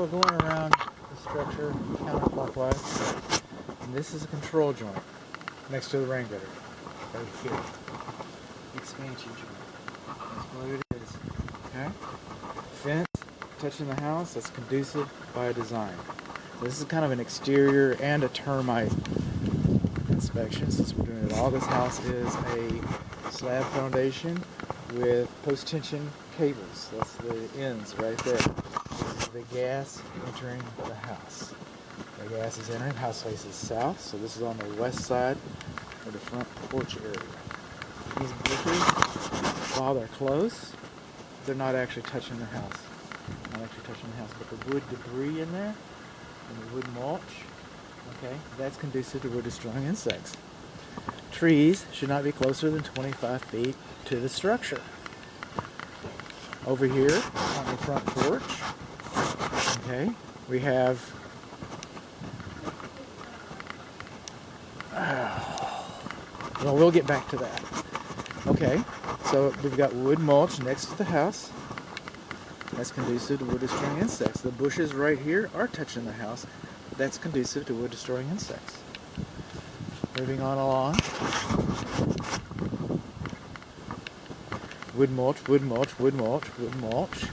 we're going around the structure counterclockwise, and this is a control joint next to the rain gutter, right here. Expansion joint. That's what it is. Okay? Fence touching the house, that's conducive by design. This is kind of an exterior and a termite inspection since we're doing it all. This house is a slab foundation with post-tension cables. That's the ends right there. This is the gas entering the house. The gas is entering. House faces south, so this is on the west side of the front porch area. These bushes, while they're close, they're not actually touching the house. But the wood debris in there and the wood mulch, okay, that's conducive to wood destroying insects. Trees should not be closer than 25 feet to the structure. Over here on the front porch, okay, we have well, we'll get back to that. Okay, so we've got wood mulch next to the house. That's conducive to wood destroying insects. The bushes right here are touching the house. That's conducive to wood destroying insects. Moving on along. Wood mulch, wood mulch, wood mulch, wood mulch.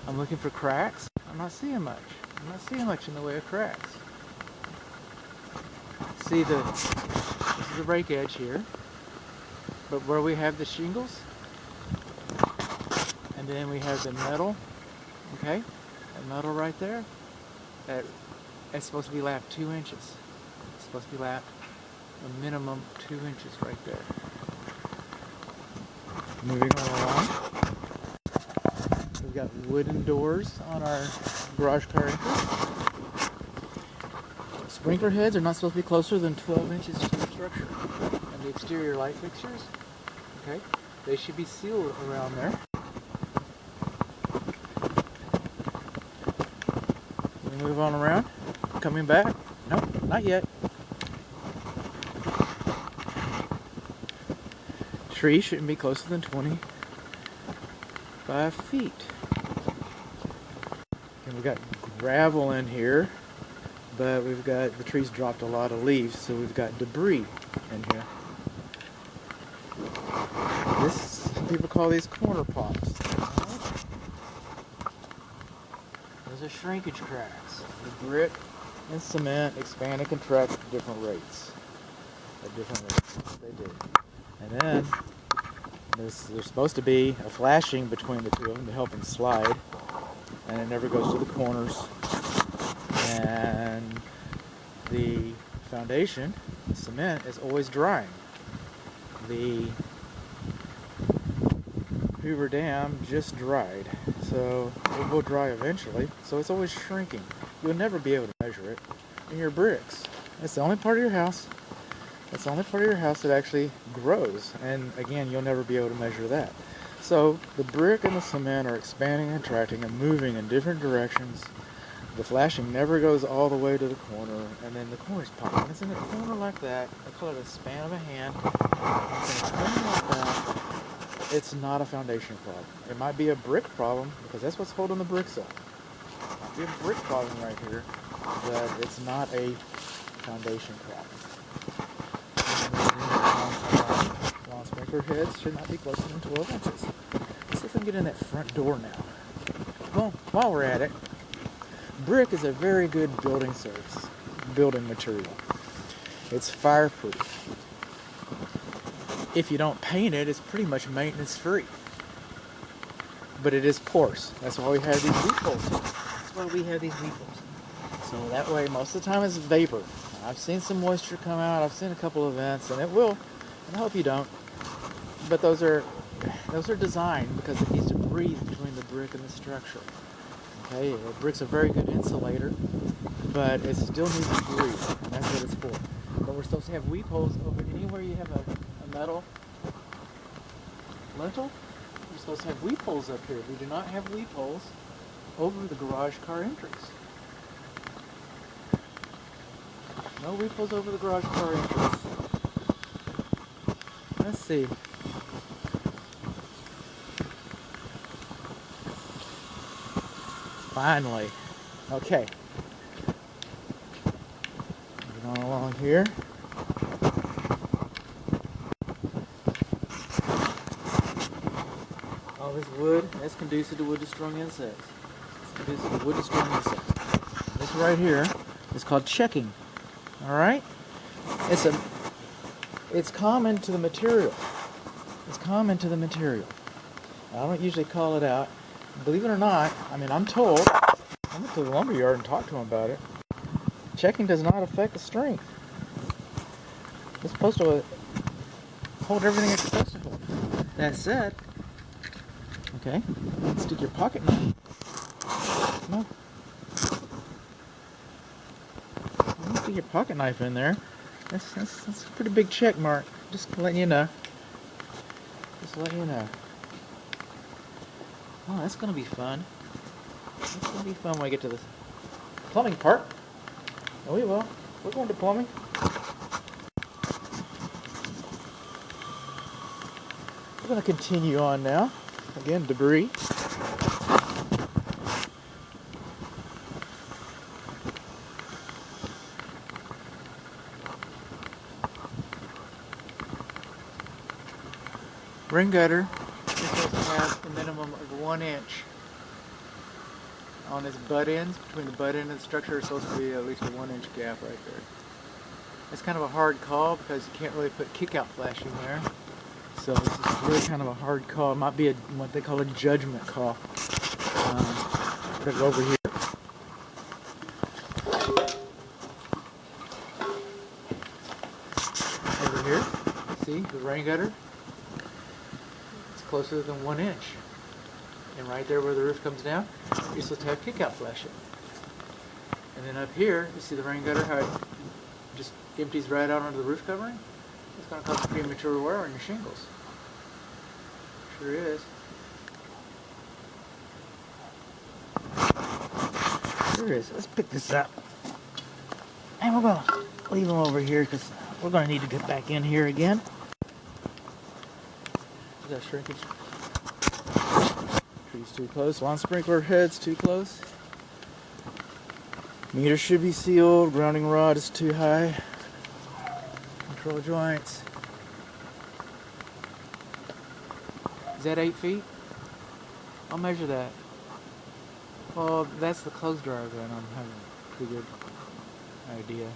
I'm looking for cracks. I'm not seeing much. I'm not seeing much in the way of cracks. See, this is the rake edge here. But where we have the shingles, and then we have the metal, okay? That metal right there, that's supposed to be lapped 2 inches. It's supposed to be lapped a minimum 2 inches right there. Moving on along, we've got wooden doors on our garage car entrance. Sprinkler heads are not supposed to be closer than 12 inches to the structure. And the exterior light fixtures, okay, they should be sealed around there. We move on around. Coming back? Nope, not yet. Tree shouldn't be closer than 25 feet. And we've got gravel in here, but we've got, the trees dropped a lot of leaves, so we've got debris in here. People call these corner pops. Those are shrinkage cracks. The brick and cement expand and contract at different rates. They do. And then there's supposed to be a flashing between the two of them to help them slide, and it never goes to the corners. And the foundation, the cement, is always drying. The Hoover Dam just dried, so it will dry eventually, so it's always shrinking. You'll never be able to measure it. And your bricks, that's the only part of your house that actually grows, and again, you'll never be able to measure that. So the brick and the cement are expanding and contracting and moving in different directions. The flashing never goes all the way to the corner, and then the corner's popping. When it's in a corner like that, I call it a span of a hand. It's in a corner like that. It's not a foundation problem. It might be a brick problem, because that's what's holding the bricks up. It might be a brick problem right here, but it's not a foundation problem. Long sprinkler heads should not be closer than 12 inches. Let's see if we can get in that front door now. Well, while we're at it, brick is a very good building material. It's fireproof. If you don't paint it, it's pretty much maintenance free. But it is porous. That's why we have these weepholes. So that way, most of the time it's vapor. I've seen some moisture come out. I've seen a couple of vents, and it will. And I hope you don't. But those are designed because it needs to breathe between the brick and the structure. Okay, the brick's a very good insulator, but it still needs to breathe. And that's what it's for. But we're supposed to have weep holes over anywhere you have a metal lintel. You're supposed to have weep holes up here. We do not have weep holes over the garage car entrance. No weep holes over the garage car entrance. Let's see. Finally, Okay. Moving on along here. All this wood, that's conducive to wood destroying insects. It's conducive to wood destroying insects. This right here is called checking. Alright? It's common to the material. It's common to the material. I don't usually call it out. Believe it or not, I mean, I'm told, I went to the lumberyard and talked to them about it. Checking does not affect the strength. It's supposed to hold everything it's supposed to hold. That said, okay, stick your pocket knife. No. Stick your pocket knife in there. That's a pretty big check mark. Just letting you know. Just letting you know. Oh, that's gonna be fun. That's gonna be fun when I get to the plumbing part. Oh, we will. We're going to plumbing. We're gonna continue on now. Again, debris. Ring gutter is supposed to have a minimum of 1 inch on its butt ends. Between the butt end and the structure is supposed to be at least a 1 inch gap right there. It's kind of a hard call because you can't really put kick-out flashing there. So it's really kind of a hard call. It might be what they call a judgment call. Put it over here. Over here, see the rain gutter? It's closer than 1 inch. And right there where the roof comes down, you're supposed to have kick-out flashing. And then up here, you see the rain gutter, how it just empties right out onto the roof covering? It's going to cause premature wear on your shingles. Sure is. Sure is. Let's pick this up. And we're going to leave them over here because we're going to need to get back in here again. Is that shrinkage? Trees too close. Lawn sprinkler heads too close. Meter should be sealed. Grounding rod is too high. Control joints. Is that 8 feet? I'll measure that. Well, that's the clothes dryer then. I'm having a pretty good idea.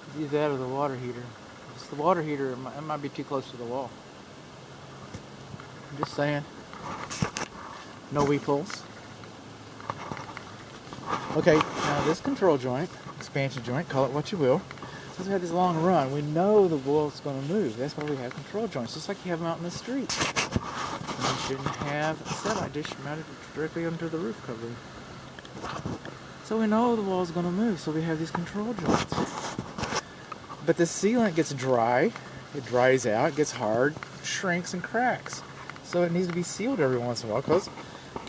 It's either that or the water heater. If it's the water heater, it might be too close to the wall. I'm just saying. No weep holes. Okay, now this control joint, expansion joint, call it what you will, because we have this long run, we know the wall's going to move. That's why we have control joints, just like you have them out in the street. And you shouldn't have a satellite dish mounted directly under the roof covering. So we know the wall's going to move, so we have these control joints. But the sealant gets dry, it dries out, gets hard, shrinks and cracks. So it needs to be sealed every once in a while, because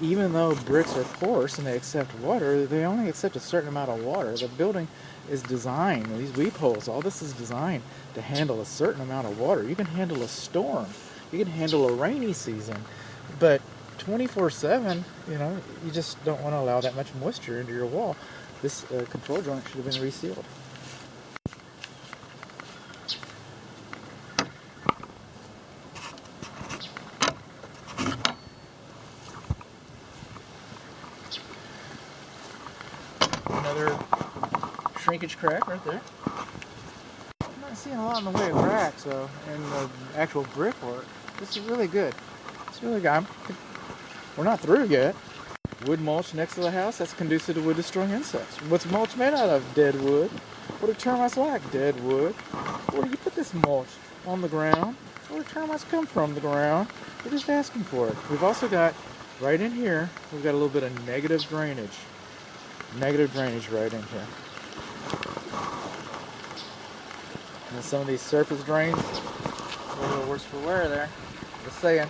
even though bricks are porous and they accept water, they only accept a certain amount of water. The building is designed, these weep holes, all this is designed to handle a certain amount of water. You can handle a storm, you can handle a rainy season, but 24/7, you just don't want to allow that much moisture into your wall. This control joint should have been resealed. Another shrinkage crack right there. I'm not seeing a lot in the way of cracks though in the actual brickwork. This is really good. It's really good. We're not through yet. Wood mulch next to the house, that's conducive to wood destroying insects. What's mulch made out of? Dead wood. What do termites like? Dead wood. Where do you put this mulch? On the ground. Where do termites come from? The ground. We're just asking for it. We've also got, right in here, we've got a little bit of negative drainage. Negative drainage right in here. And some of these surface drains are a little worse for wear there. Just saying.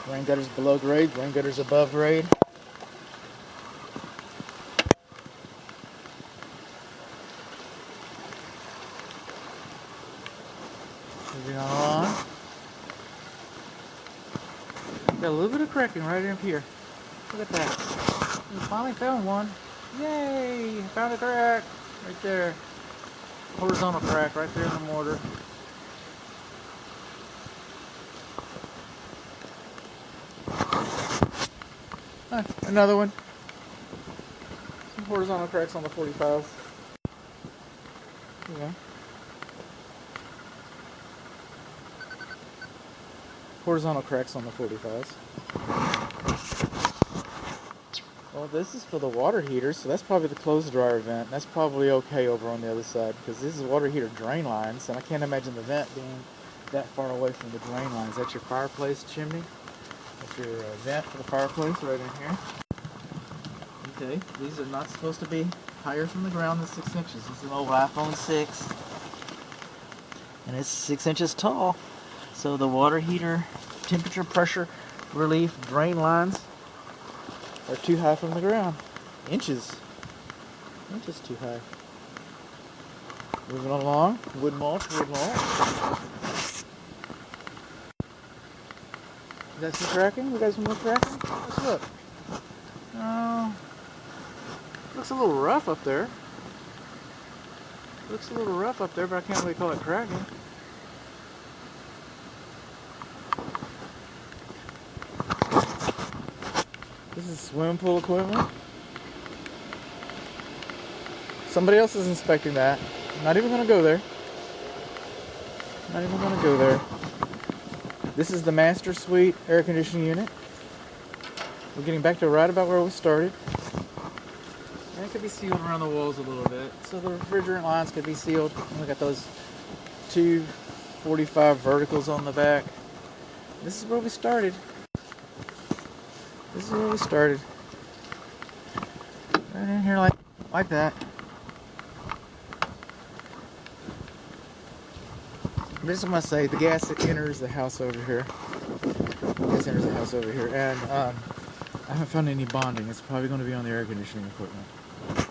Rain gutters below grade, rain gutters above grade. Moving on. Got a little bit of crack cracking right in here. Look at that. We finally found one. Yay! Found a crack right there. Horizontal crack right there in the mortar. Another one. Some horizontal cracks on the 45s. Yeah. Horizontal cracks on the 45s. Well, this is for the water heater, so that's probably the clothes dryer vent. That's probably okay over on the other side, because this is water heater drain lines, and I can't imagine the vent being that far away from the drain lines. That's your fireplace chimney. That's your vent for the fireplace right in here. Okay, these are not supposed to be higher from the ground than 6 inches. This is an old iPhone 6, and it's 6 inches tall. So the water heater temperature pressure relief drain lines are too high from the ground. Inches too high. Moving along, wood mulch. Is that some cracking? We got some more cracking? Let's look. Oh, looks a little rough up there. But I can't really call it cracking. This is swimming pool equipment. Somebody else is inspecting that. I'm not even going to go there. This is the master suite air conditioning unit. We're getting back to right about where we started. And it could be sealed around the walls a little bit. So the refrigerant lines could be sealed. And we got those 245 verticals on the back. This is where we started. Right in here like that. I just want to say the gas enters the house over here. And I haven't found any bonding. It's probably going to be on the air conditioning equipment.